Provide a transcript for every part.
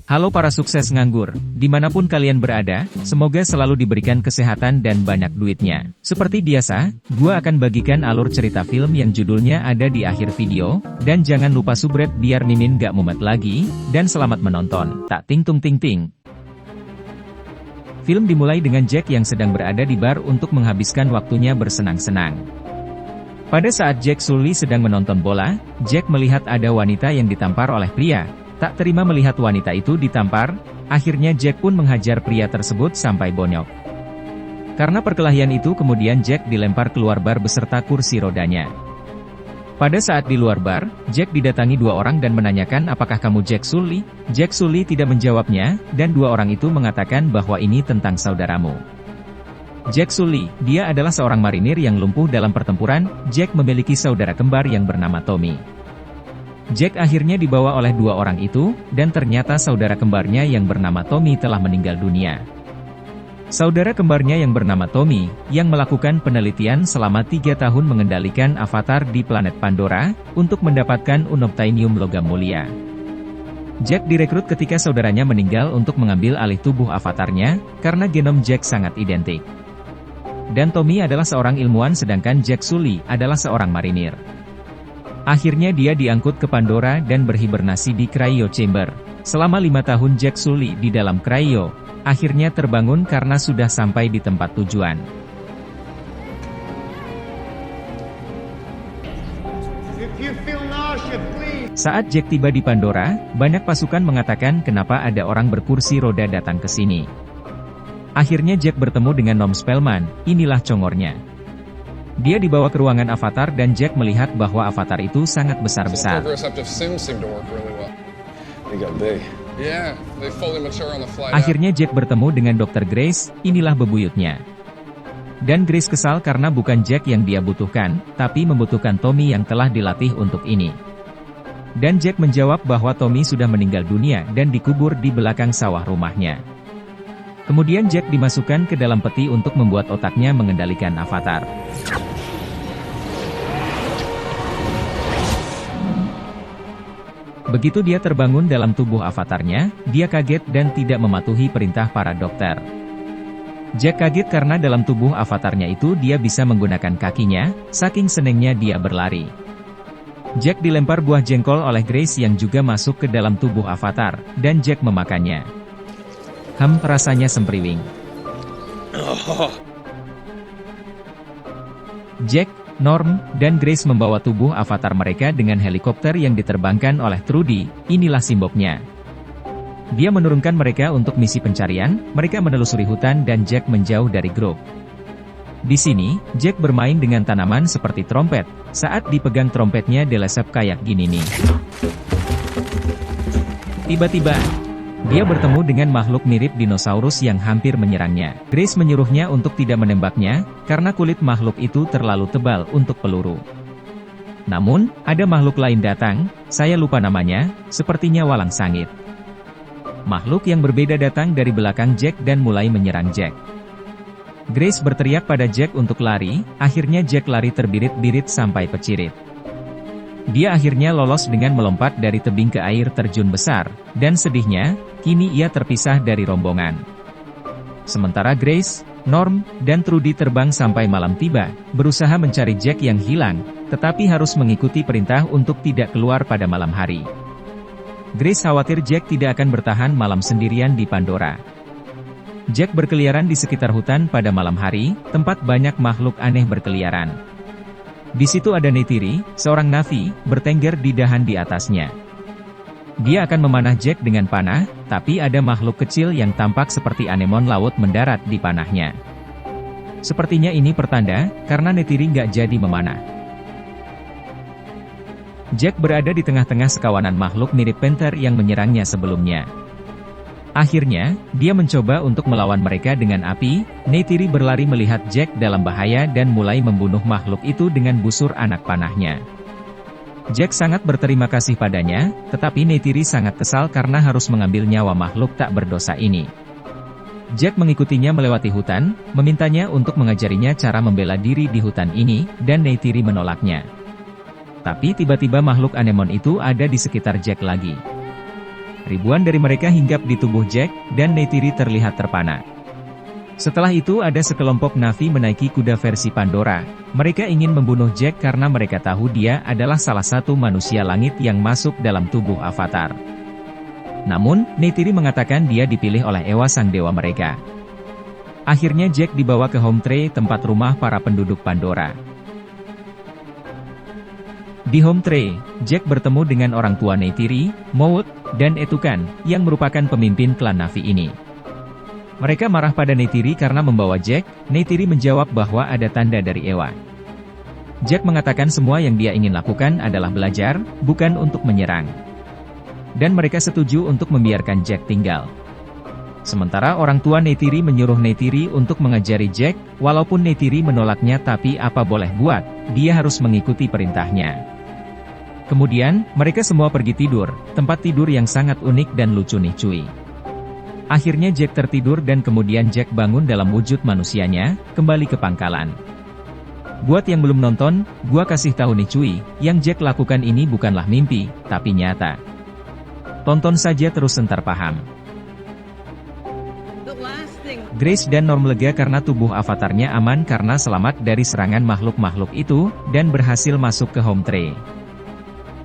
Halo para sukses nganggur, dimanapun kalian berada, semoga selalu diberikan kesehatan dan banyak duitnya. Seperti biasa, gua akan bagikan alur cerita film yang judulnya ada di akhir video, dan jangan lupa subscribe biar Mimin gak mumet lagi, dan selamat menonton. Tak ting tung ting ting. Film dimulai dengan Jack yang sedang berada di bar untuk menghabiskan waktunya bersenang-senang. Pada saat Jack Sully sedang menonton bola, Jack melihat ada wanita yang ditampar oleh pria. Tak terima melihat wanita itu ditampar, akhirnya Jack pun menghajar pria tersebut sampai bonyok. Karena perkelahian itu kemudian Jack dilempar keluar bar beserta kursi rodanya. Pada saat di luar bar, Jack didatangi dua orang dan menanyakan apakah kamu Jack Sully? Jack Sully tidak menjawabnya, dan dua orang itu mengatakan bahwa ini tentang saudaramu. Jack Sully, dia adalah seorang marinir yang lumpuh dalam pertempuran. Jack memiliki saudara kembar yang bernama Tommy. Jack akhirnya dibawa oleh dua orang itu, dan ternyata saudara kembarnya yang bernama Tommy telah meninggal dunia. Saudara kembarnya yang bernama Tommy, yang melakukan penelitian selama 3 tahun mengendalikan avatar di planet Pandora, untuk mendapatkan unobtainium logam mulia. Jack direkrut ketika saudaranya meninggal untuk mengambil alih tubuh avatarnya, karena genom Jack sangat identik. Dan Tommy adalah seorang ilmuwan sedangkan Jack Sully adalah seorang marinir. Akhirnya dia diangkut ke Pandora dan berhibernasi di Cryo Chamber. Selama 5 tahun Jack Sully di dalam Cryo, akhirnya terbangun karena sudah sampai di tempat tujuan. Saat Jack tiba di Pandora, banyak pasukan mengatakan kenapa ada orang berkursi roda datang ke sini. Akhirnya Jack bertemu dengan Nom Spellman, inilah congornya. Dia dibawa ke ruangan avatar dan Jack melihat bahwa avatar itu sangat besar-besar. Akhirnya Jack bertemu dengan Dr. Grace, inilah bebuyutnya. Dan Grace kesal karena bukan Jack yang dia butuhkan, tapi membutuhkan Tommy yang telah dilatih untuk ini. Dan Jack menjawab bahwa Tommy sudah meninggal dunia dan dikubur di belakang sawah rumahnya. Kemudian Jack dimasukkan ke dalam peti untuk membuat otaknya mengendalikan avatar. Begitu dia terbangun dalam tubuh avatarnya, dia kaget dan tidak mematuhi perintah para dokter. Jack kaget karena dalam tubuh avatarnya itu dia bisa menggunakan kakinya, saking senengnya dia berlari. Jack dilempar buah jengkol oleh Grace yang juga masuk ke dalam tubuh avatar, dan Jack memakannya. Rasanya sempriwing. Jack, Norm, dan Grace membawa tubuh avatar mereka dengan helikopter yang diterbangkan oleh Trudy, inilah simboknya. Dia menurunkan mereka untuk misi pencarian, mereka menelusuri hutan dan Jack menjauh dari grup. Di sini, Jack bermain dengan tanaman seperti trompet, saat dipegang trompetnya dilesep kayak gini nih. Tiba-tiba, dia bertemu dengan makhluk mirip dinosaurus yang hampir menyerangnya. Grace menyuruhnya untuk tidak menembaknya, karena kulit makhluk itu terlalu tebal untuk peluru. Namun, ada makhluk lain datang, saya lupa namanya, sepertinya walang sangit. Makhluk yang berbeda datang dari belakang Jack dan mulai menyerang Jack. Grace berteriak pada Jack untuk lari, akhirnya Jack lari terbirit-birit sampai pecirit. Dia akhirnya lolos dengan melompat dari tebing ke air terjun besar, dan sedihnya, kini ia terpisah dari rombongan. Sementara Grace, Norm, dan Trudy terbang sampai malam tiba, berusaha mencari Jack yang hilang, tetapi harus mengikuti perintah untuk tidak keluar pada malam hari. Grace khawatir Jack tidak akan bertahan malam sendirian di Pandora. Jack berkeliaran di sekitar hutan pada malam hari, tempat banyak makhluk aneh berkeliaran. Di situ ada Neytiri, seorang Na'vi, bertengger di dahan di atasnya. Dia akan memanah Jack dengan panah, tapi ada makhluk kecil yang tampak seperti anemon laut mendarat di panahnya. Sepertinya ini pertanda, karena Neytiri nggak jadi memanah. Jack berada di tengah-tengah sekawanan makhluk mirip Panther yang menyerangnya sebelumnya. Akhirnya, dia mencoba untuk melawan mereka dengan api. Neytiri berlari melihat Jack dalam bahaya dan mulai membunuh makhluk itu dengan busur anak panahnya. Jack sangat berterima kasih padanya, tetapi Neytiri sangat kesal karena harus mengambil nyawa makhluk tak berdosa ini. Jack mengikutinya melewati hutan, memintanya untuk mengajarinya cara membela diri di hutan ini, dan Neytiri menolaknya. Tapi tiba-tiba makhluk anemon itu ada di sekitar Jack lagi. Ribuan dari mereka hinggap di tubuh Jack, dan Neytiri terlihat terpana. Setelah itu ada sekelompok Na'vi menaiki kuda versi Pandora. Mereka ingin membunuh Jack karena mereka tahu dia adalah salah satu manusia langit yang masuk dalam tubuh Avatar. Namun, Neytiri mengatakan dia dipilih oleh Ewa sang dewa mereka. Akhirnya Jack dibawa ke Home Tree, tempat rumah para penduduk Pandora. Di Home Tree, Jack bertemu dengan orang tua Neytiri, Maud, dan Etukan, yang merupakan pemimpin klan Na'vi ini. Mereka marah pada Neytiri karena membawa Jack. Neytiri menjawab bahwa ada tanda dari Ewa. Jack mengatakan semua yang dia ingin lakukan adalah belajar, bukan untuk menyerang. Dan mereka setuju untuk membiarkan Jack tinggal. Sementara orang tua Neytiri menyuruh Neytiri untuk mengajari Jack, walaupun Neytiri menolaknya tapi apa boleh buat, dia harus mengikuti perintahnya. Kemudian, mereka semua pergi tidur, tempat tidur yang sangat unik dan lucu nih cuy. Akhirnya Jack tertidur dan kemudian Jack bangun dalam wujud manusianya, kembali ke pangkalan. Buat yang belum nonton, gua kasih tahu nih cuy, yang Jack lakukan ini bukanlah mimpi, tapi nyata. Tonton saja terus ntar paham. Grace dan Norm lega karena tubuh avatarnya aman karena selamat dari serangan makhluk-makhluk itu, dan berhasil masuk ke Home Tree.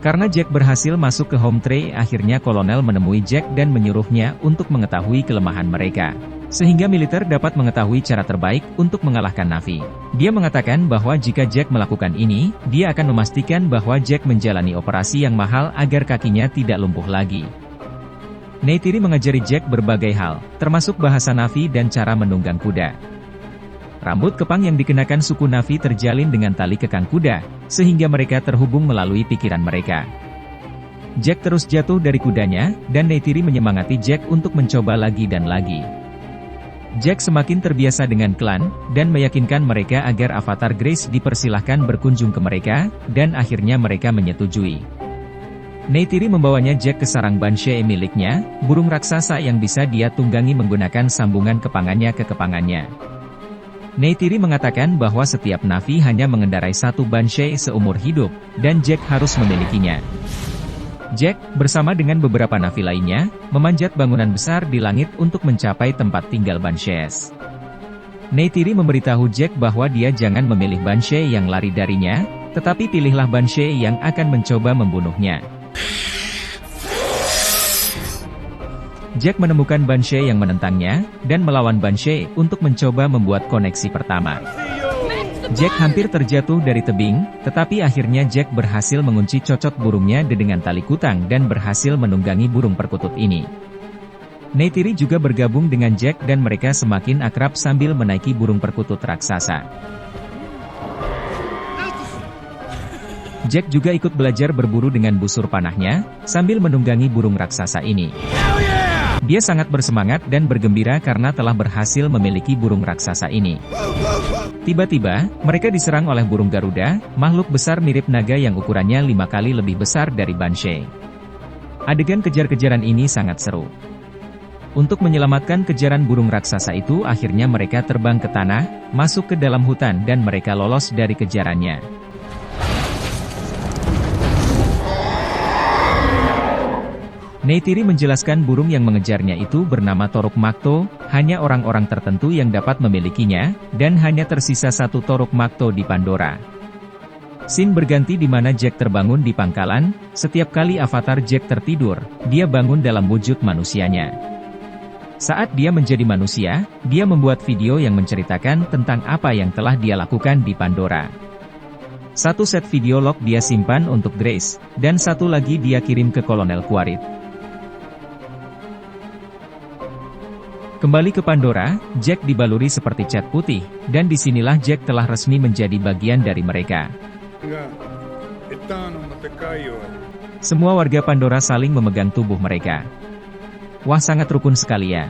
Karena Jack berhasil masuk ke Home Tree, akhirnya kolonel menemui Jack dan menyuruhnya untuk mengetahui kelemahan mereka. Sehingga militer dapat mengetahui cara terbaik untuk mengalahkan Na'vi. Dia mengatakan bahwa jika Jack melakukan ini, dia akan memastikan bahwa Jack menjalani operasi yang mahal agar kakinya tidak lumpuh lagi. Neytiri mengajari Jack berbagai hal, termasuk bahasa Na'vi dan cara menunggang kuda. Rambut kepang yang dikenakan suku Na'vi terjalin dengan tali kekang kuda, sehingga mereka terhubung melalui pikiran mereka. Jack terus jatuh dari kudanya, dan Neytiri menyemangati Jack untuk mencoba lagi dan lagi. Jack semakin terbiasa dengan klan, dan meyakinkan mereka agar avatar Grace dipersilahkan berkunjung ke mereka, dan akhirnya mereka menyetujui. Neytiri membawanya Jack ke sarang Banshee miliknya, burung raksasa yang bisa dia tunggangi menggunakan sambungan kepangannya ke kepangannya. Neytiri mengatakan bahwa setiap Na'vi hanya mengendarai satu Banshee seumur hidup, dan Jack harus memilikinya. Jack, bersama dengan beberapa Na'vi lainnya, memanjat bangunan besar di langit untuk mencapai tempat tinggal Banshees. Neytiri memberitahu Jack bahwa dia jangan memilih Banshee yang lari darinya, tetapi pilihlah Banshee yang akan mencoba membunuhnya. Jack menemukan Banshee yang menentangnya, dan melawan Banshee untuk mencoba membuat koneksi pertama. Jack hampir terjatuh dari tebing, tetapi akhirnya Jack berhasil mengunci cocot burungnya dengan tali kutang dan berhasil menunggangi burung perkutut ini. Neytiri juga bergabung dengan Jack dan mereka semakin akrab sambil menaiki burung perkutut raksasa. Jack juga ikut belajar berburu dengan busur panahnya, sambil menunggangi burung raksasa ini. Dia sangat bersemangat dan bergembira karena telah berhasil memiliki burung raksasa ini. Tiba-tiba, mereka diserang oleh burung Garuda, makhluk besar mirip naga yang ukurannya 5 kali lebih besar dari Banshee. Adegan kejar-kejaran ini sangat seru. Untuk menyelamatkan kejaran burung raksasa itu, akhirnya mereka terbang ke tanah, masuk ke dalam hutan dan mereka lolos dari kejarannya. Neytiri menjelaskan burung yang mengejarnya itu bernama Toruk Makto, hanya orang-orang tertentu yang dapat memilikinya, dan hanya tersisa satu Toruk Makto di Pandora. Scene berganti di mana Jack terbangun di pangkalan. Setiap kali avatar Jack tertidur, dia bangun dalam wujud manusianya. Saat dia menjadi manusia, dia membuat video yang menceritakan tentang apa yang telah dia lakukan di Pandora. Satu set video log dia simpan untuk Grace, dan satu lagi dia kirim ke Kolonel Quaritch. Kembali ke Pandora, Jack dibaluri seperti cat putih, dan disinilah Jack telah resmi menjadi bagian dari mereka. Semua warga Pandora saling memegang tubuh mereka. Wah, sangat rukun sekali ya.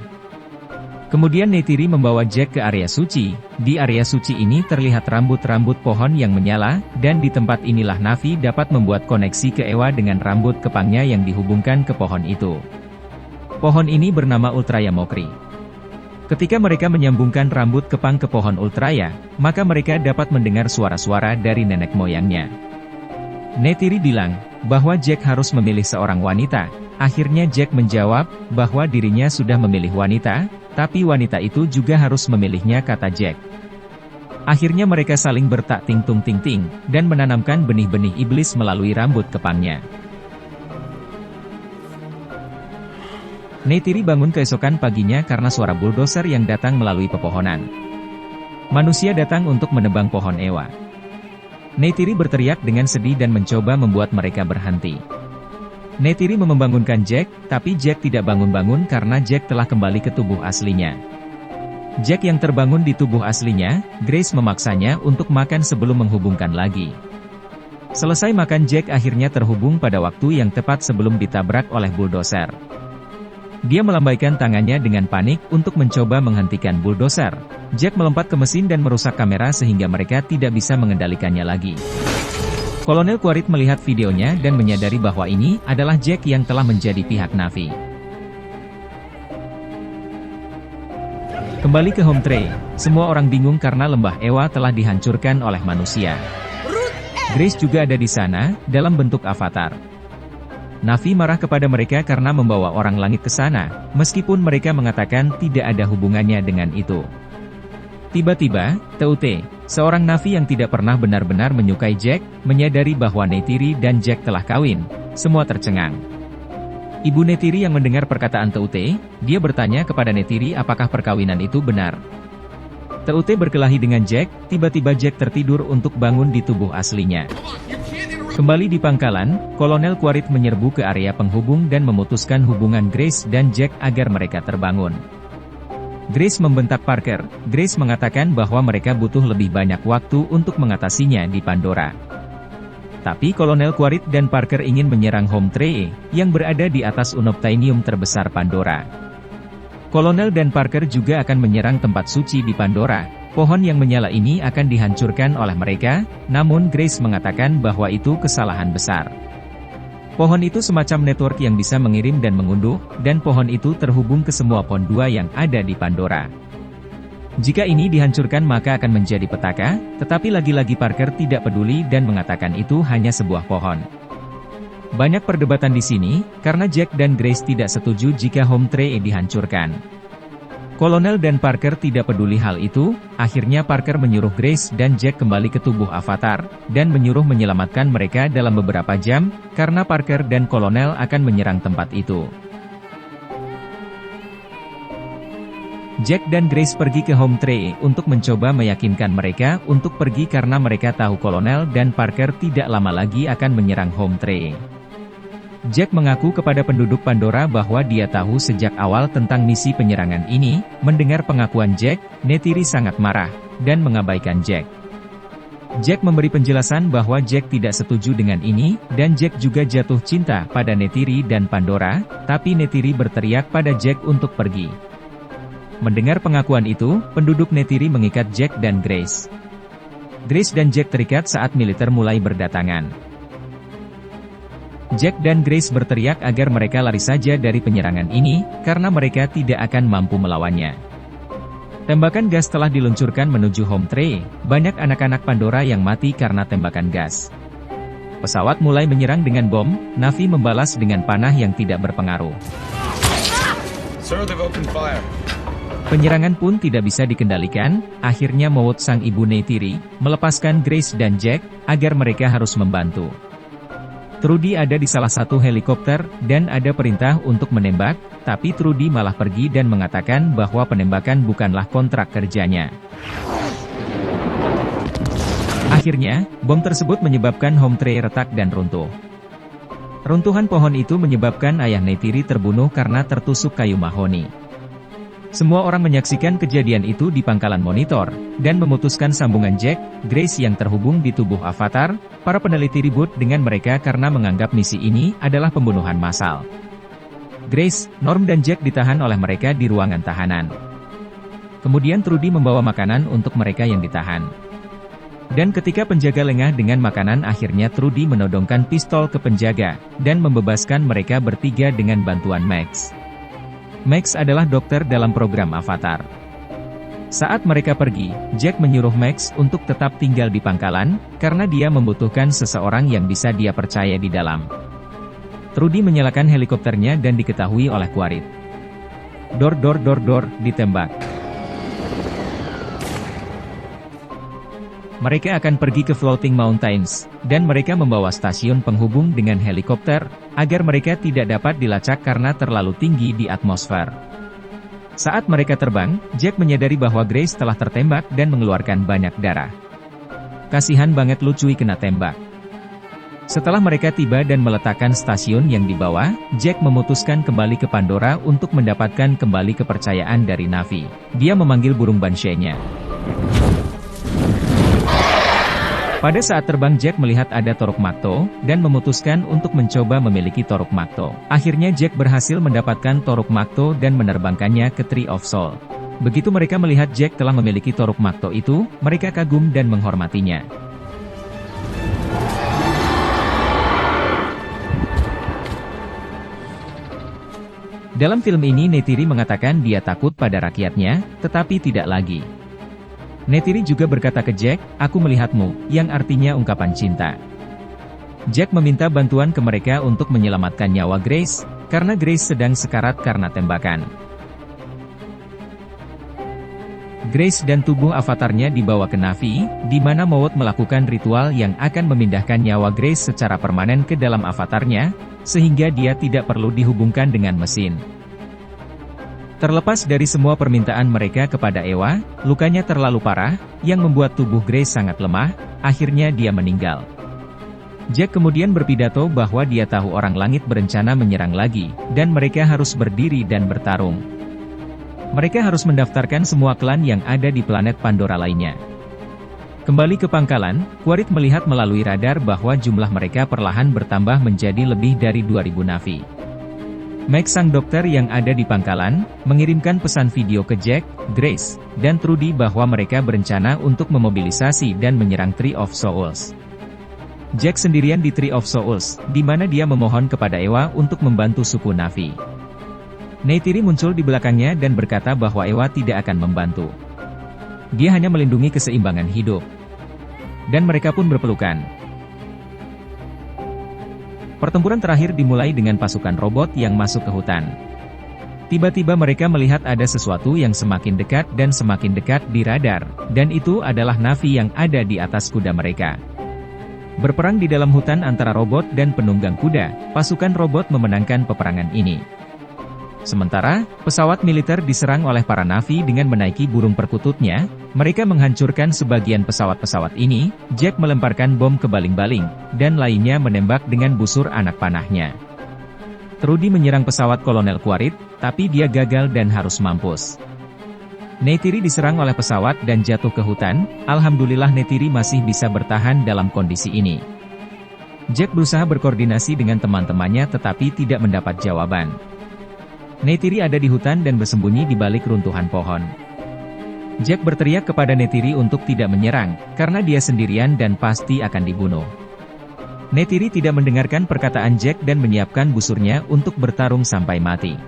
Kemudian Neytiri membawa Jack ke area suci. Di area suci ini terlihat rambut-rambut pohon yang menyala, dan di tempat inilah Na'vi dapat membuat koneksi ke Ewa dengan rambut kepangnya yang dihubungkan ke pohon itu. Pohon ini bernama Ultraya Mokri. Ketika mereka menyambungkan rambut kepang ke pohon Ultraya, maka mereka dapat mendengar suara-suara dari nenek moyangnya. Neytiri bilang bahwa Jack harus memilih seorang wanita, Akhirnya Jack menjawab, bahwa dirinya sudah memilih wanita, tapi wanita itu juga harus memilihnya, kata Jack. Akhirnya mereka saling bertak ting-tung-ting-ting, dan menanamkan benih-benih iblis melalui rambut kepangnya. Neytiri bangun keesokan paginya karena suara bulldozer yang datang melalui pepohonan. Manusia datang untuk menebang pohon Ewa. Neytiri berteriak dengan sedih dan mencoba membuat mereka berhenti. Neytiri membangunkan Jack, tapi Jack tidak bangun-bangun karena Jack telah kembali ke tubuh aslinya. Jack yang terbangun di tubuh aslinya, Grace memaksanya untuk makan sebelum menghubungkan lagi. Selesai makan, Jack akhirnya terhubung pada waktu yang tepat sebelum ditabrak oleh bulldozer. Dia melambaikan tangannya dengan panik untuk mencoba menghentikan bulldozer. Jack melompat ke mesin dan merusak kamera sehingga mereka tidak bisa mengendalikannya lagi. Kolonel Quaritch melihat videonya dan menyadari bahwa ini adalah Jack yang telah menjadi pihak Na'vi. Kembali ke home tray, semua orang bingung karena lembah Ewa telah dihancurkan oleh manusia. Grace juga ada di sana, dalam bentuk avatar. Na'vi marah kepada mereka karena membawa orang langit ke sana, meskipun mereka mengatakan tidak ada hubungannya dengan itu. Tiba-tiba, Tut, seorang Na'vi yang tidak pernah benar-benar menyukai Jack, menyadari bahwa Neytiri dan Jack telah kawin. Semua tercengang. Ibu Neytiri yang mendengar perkataan Tut, dia bertanya kepada Neytiri apakah perkawinan itu benar. Tut berkelahi dengan Jack, tiba-tiba Jack tertidur untuk bangun di tubuh aslinya. Kembali di pangkalan, Kolonel Quaritch menyerbu ke area penghubung dan memutuskan hubungan Grace dan Jack agar mereka terbangun. Grace membentak Parker. Grace mengatakan bahwa mereka butuh lebih banyak waktu untuk mengatasinya di Pandora. Tapi Kolonel Quaritch dan Parker ingin menyerang home tray, yang berada di atas unobtainium terbesar Pandora. Kolonel dan Parker juga akan menyerang tempat suci di Pandora. Pohon yang menyala ini akan dihancurkan oleh mereka, namun Grace mengatakan bahwa itu kesalahan besar. Pohon itu semacam network yang bisa mengirim dan mengunduh, dan pohon itu terhubung ke semua pon 2 yang ada di Pandora. Jika ini dihancurkan maka akan menjadi petaka, tetapi lagi-lagi Parker tidak peduli dan mengatakan itu hanya sebuah pohon. Banyak perdebatan di sini, karena Jack dan Grace tidak setuju jika home tray dihancurkan. Kolonel dan Parker tidak peduli hal itu, akhirnya Parker menyuruh Grace dan Jack kembali ke tubuh avatar, dan menyuruh menyelamatkan mereka dalam beberapa jam, karena Parker dan Kolonel akan menyerang tempat itu. Jack dan Grace pergi ke home tray untuk mencoba meyakinkan mereka untuk pergi karena mereka tahu Kolonel dan Parker tidak lama lagi akan menyerang home tray. Jack mengaku kepada penduduk Pandora bahwa dia tahu sejak awal tentang misi penyerangan ini. Mendengar pengakuan Jack, Neytiri sangat marah, dan mengabaikan Jack. Jack memberi penjelasan bahwa Jack tidak setuju dengan ini, dan Jack juga jatuh cinta pada Neytiri dan Pandora, tapi Neytiri berteriak pada Jack untuk pergi. Mendengar pengakuan itu, penduduk Neytiri mengikat Jack dan Grace. Grace dan Jack terikat saat militer mulai berdatangan. Jack dan Grace berteriak agar mereka lari saja dari penyerangan ini, karena mereka tidak akan mampu melawannya. Tembakan gas telah diluncurkan menuju home tray, banyak anak-anak Pandora yang mati karena tembakan gas. Pesawat mulai menyerang dengan bom, Na'vi membalas dengan panah yang tidak berpengaruh. Sir, they've opened fire. Penyerangan pun tidak bisa dikendalikan, akhirnya Maud sang ibu Neytiri, melepaskan Grace dan Jack, agar mereka harus membantu. Trudy ada di salah satu helikopter, dan ada perintah untuk menembak, tapi Trudy malah pergi dan mengatakan bahwa penembakan bukanlah kontrak kerjanya. Akhirnya, bom tersebut menyebabkan home tray retak dan runtuh. Runtuhan pohon itu menyebabkan ayah Neytiri terbunuh karena tertusuk kayu mahoni. Semua orang menyaksikan kejadian itu di pangkalan monitor, dan memutuskan sambungan Jack, Grace yang terhubung di tubuh avatar. Para peneliti ribut dengan mereka karena menganggap misi ini adalah pembunuhan massal. Grace, Norm dan Jack ditahan oleh mereka di ruangan tahanan. Kemudian Trudy membawa makanan untuk mereka yang ditahan. Dan ketika penjaga lengah dengan makanan, akhirnya Trudy menodongkan pistol ke penjaga, dan membebaskan mereka bertiga dengan bantuan Max. Max adalah dokter dalam program Avatar. Saat mereka pergi, Jack menyuruh Max untuk tetap tinggal di pangkalan, karena dia membutuhkan seseorang yang bisa dia percaya di dalam. Trudy menyalakan helikopternya dan diketahui oleh Quaritch. Dor, ditembak. Mereka akan pergi ke Floating Mountains, dan mereka membawa stasiun penghubung dengan helikopter, agar mereka tidak dapat dilacak karena terlalu tinggi di atmosfer. Saat mereka terbang, Jack menyadari bahwa Grace telah tertembak dan mengeluarkan banyak darah. Kasihan banget lu cuy kena tembak. Setelah mereka tiba dan meletakkan stasiun yang dibawa, Jack memutuskan kembali ke Pandora untuk mendapatkan kembali kepercayaan dari Na'vi. Dia memanggil burung Banshee-nya. Pada saat terbang Jack melihat ada Toruk Makto, dan memutuskan untuk mencoba memiliki Toruk Makto. Akhirnya Jack berhasil mendapatkan Toruk Makto dan menerbangkannya ke Tree of Soul. Begitu mereka melihat Jack telah memiliki Toruk Makto itu, mereka kagum dan menghormatinya. Dalam film ini Neytiri mengatakan dia takut pada rakyatnya, tetapi tidak lagi. Neytiri juga berkata ke Jack, "Aku melihatmu," yang artinya ungkapan cinta. Jack meminta bantuan ke mereka untuk menyelamatkan nyawa Grace, karena Grace sedang sekarat karena tembakan. Grace dan tubuh avatarnya dibawa ke Na'vi, di mana Mowat melakukan ritual yang akan memindahkan nyawa Grace secara permanen ke dalam avatarnya, sehingga dia tidak perlu dihubungkan dengan mesin. Terlepas dari semua permintaan mereka kepada Ewa, lukanya terlalu parah, yang membuat tubuh Grace sangat lemah, akhirnya dia meninggal. Jack kemudian berpidato bahwa dia tahu orang langit berencana menyerang lagi, dan mereka harus berdiri dan bertarung. Mereka harus mendaftarkan semua klan yang ada di planet Pandora lainnya. Kembali ke pangkalan, Quaritch melihat melalui radar bahwa jumlah mereka perlahan bertambah menjadi lebih dari 2000 Na'vi. Meg sang dokter yang ada di pangkalan, mengirimkan pesan video ke Jack, Grace, dan Trudy bahwa mereka berencana untuk memobilisasi dan menyerang Tree of Souls. Jack sendirian di Tree of Souls, di mana dia memohon kepada Ewa untuk membantu suku Na'vi. Neytiri muncul di belakangnya dan berkata bahwa Ewa tidak akan membantu. Dia hanya melindungi keseimbangan hidup. Dan mereka pun berpelukan. Pertempuran terakhir dimulai dengan pasukan robot yang masuk ke hutan. Tiba-tiba mereka melihat ada sesuatu yang semakin dekat di radar, dan itu adalah Na'vi yang ada di atas kuda mereka. Berperang di dalam hutan antara robot dan penunggang kuda, pasukan robot memenangkan peperangan ini. Sementara, pesawat militer diserang oleh para Na'vi dengan menaiki burung perkututnya, mereka menghancurkan sebagian pesawat-pesawat ini, Jack melemparkan bom ke baling-baling, dan lainnya menembak dengan busur anak panahnya. Trudy menyerang pesawat Kolonel Quaritch, tapi dia gagal dan harus mampus. Neytiri diserang oleh pesawat dan jatuh ke hutan, alhamdulillah Neytiri masih bisa bertahan dalam kondisi ini. Jack berusaha berkoordinasi dengan teman-temannya tetapi tidak mendapat jawaban. Neytiri ada di hutan dan bersembunyi di balik runtuhan pohon. Jack berteriak kepada Neytiri untuk tidak menyerang, karena dia sendirian dan pasti akan dibunuh. Neytiri tidak mendengarkan perkataan Jack dan menyiapkan busurnya untuk bertarung sampai mati.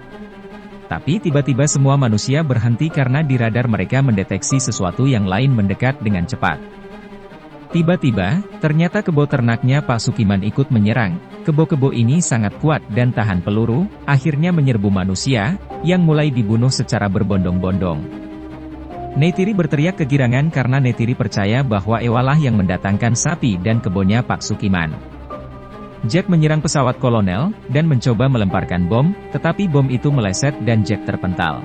Tapi tiba-tiba semua manusia berhenti karena di radar mereka mendeteksi sesuatu yang lain mendekat dengan cepat. Tiba-tiba, ternyata kebo ternaknya Pak Sukiman ikut menyerang. Kebo-kebo ini sangat kuat dan tahan peluru, akhirnya menyerbu manusia, yang mulai dibunuh secara berbondong-bondong. Neytiri berteriak kegirangan karena Neytiri percaya bahwa Ewalah yang mendatangkan sapi dan kebunnya Pak Sukiman. Jack menyerang pesawat kolonel, dan mencoba melemparkan bom, tetapi bom itu meleset dan Jack terpental.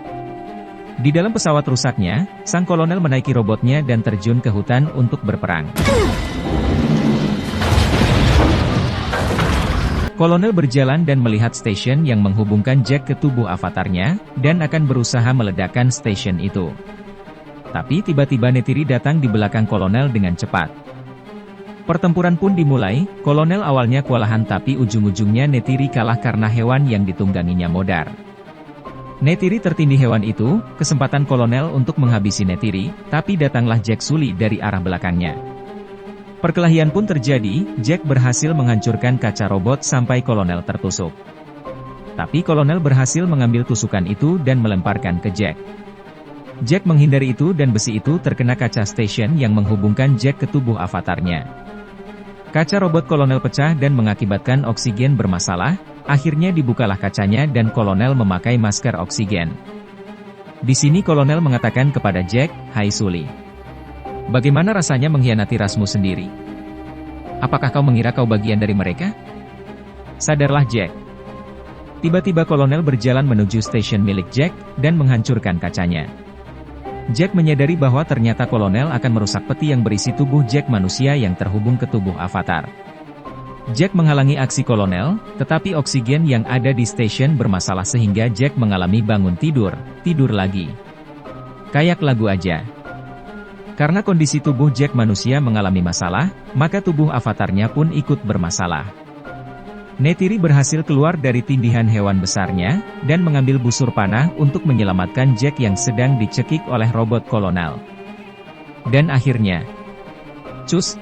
Di dalam pesawat rusaknya, sang kolonel menaiki robotnya dan terjun ke hutan untuk berperang. Kolonel berjalan dan melihat stasiun yang menghubungkan Jack ke tubuh avatarnya, dan akan berusaha meledakkan stasiun itu. Tapi tiba-tiba Neytiri datang di belakang kolonel dengan cepat. Pertempuran pun dimulai, kolonel awalnya kewalahan tapi ujung-ujungnya Neytiri kalah karena hewan yang ditungganginya modar. Neytiri tertindih hewan itu, kesempatan kolonel untuk menghabisi Neytiri, tapi datanglah Jack Sully dari arah belakangnya. Perkelahian pun terjadi, Jack berhasil menghancurkan kaca robot sampai kolonel tertusuk. Tapi kolonel berhasil mengambil tusukan itu dan melemparkan ke Jack. Jack menghindari itu dan besi itu terkena kaca stasiun yang menghubungkan Jack ke tubuh avatarnya. Kaca robot kolonel pecah dan mengakibatkan oksigen bermasalah, akhirnya dibukalah kacanya dan kolonel memakai masker oksigen. Di sini kolonel mengatakan kepada Jack, "Hai Sully. Bagaimana rasanya mengkhianati rasmu sendiri? Apakah kau mengira kau bagian dari mereka? Sadarlah Jack." Tiba-tiba kolonel berjalan menuju stasiun milik Jack, dan menghancurkan kacanya. Jack menyadari bahwa ternyata kolonel akan merusak peti yang berisi tubuh Jack manusia yang terhubung ke tubuh avatar. Jack menghalangi aksi kolonel, tetapi oksigen yang ada di stasiun bermasalah sehingga Jack mengalami bangun tidur lagi. Kayak lagu aja. Karena kondisi tubuh Jack manusia mengalami masalah, maka tubuh avatarnya pun ikut bermasalah. Neytiri berhasil keluar dari tindihan hewan besarnya, dan mengambil busur panah untuk menyelamatkan Jack yang sedang dicekik oleh robot kolonel. Dan akhirnya,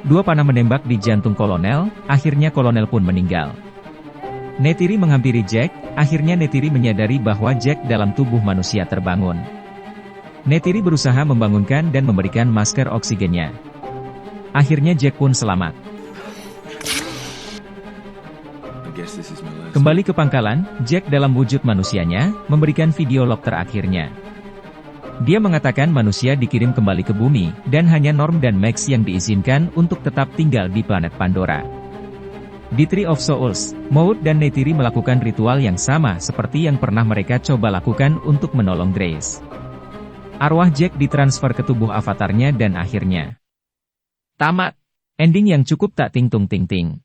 dua panah menembak di jantung kolonel, akhirnya kolonel pun meninggal. Neytiri menghampiri Jack, akhirnya Neytiri menyadari bahwa Jack dalam tubuh manusia terbangun. Neytiri berusaha membangunkan dan memberikan masker oksigennya. Akhirnya Jack pun selamat. Kembali ke pangkalan, Jack dalam wujud manusianya, memberikan video log terakhirnya. Dia mengatakan manusia dikirim kembali ke bumi, dan hanya Norm dan Max yang diizinkan untuk tetap tinggal di planet Pandora. Di Tree of Souls, Maud dan Neytiri melakukan ritual yang sama seperti yang pernah mereka coba lakukan untuk menolong Grace. Arwah Jack ditransfer ke tubuh avatarnya dan akhirnya tamat. Ending yang cukup tak ting-tung-ting-ting.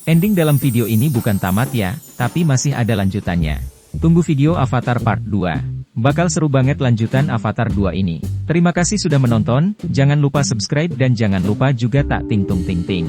Ending dalam video ini bukan tamat ya, tapi masih ada lanjutannya. Tunggu video Avatar Part 2. Bakal seru banget lanjutan Avatar 2 ini. Terima kasih sudah menonton, jangan lupa subscribe dan jangan lupa juga tak ting-tung-ting-ting.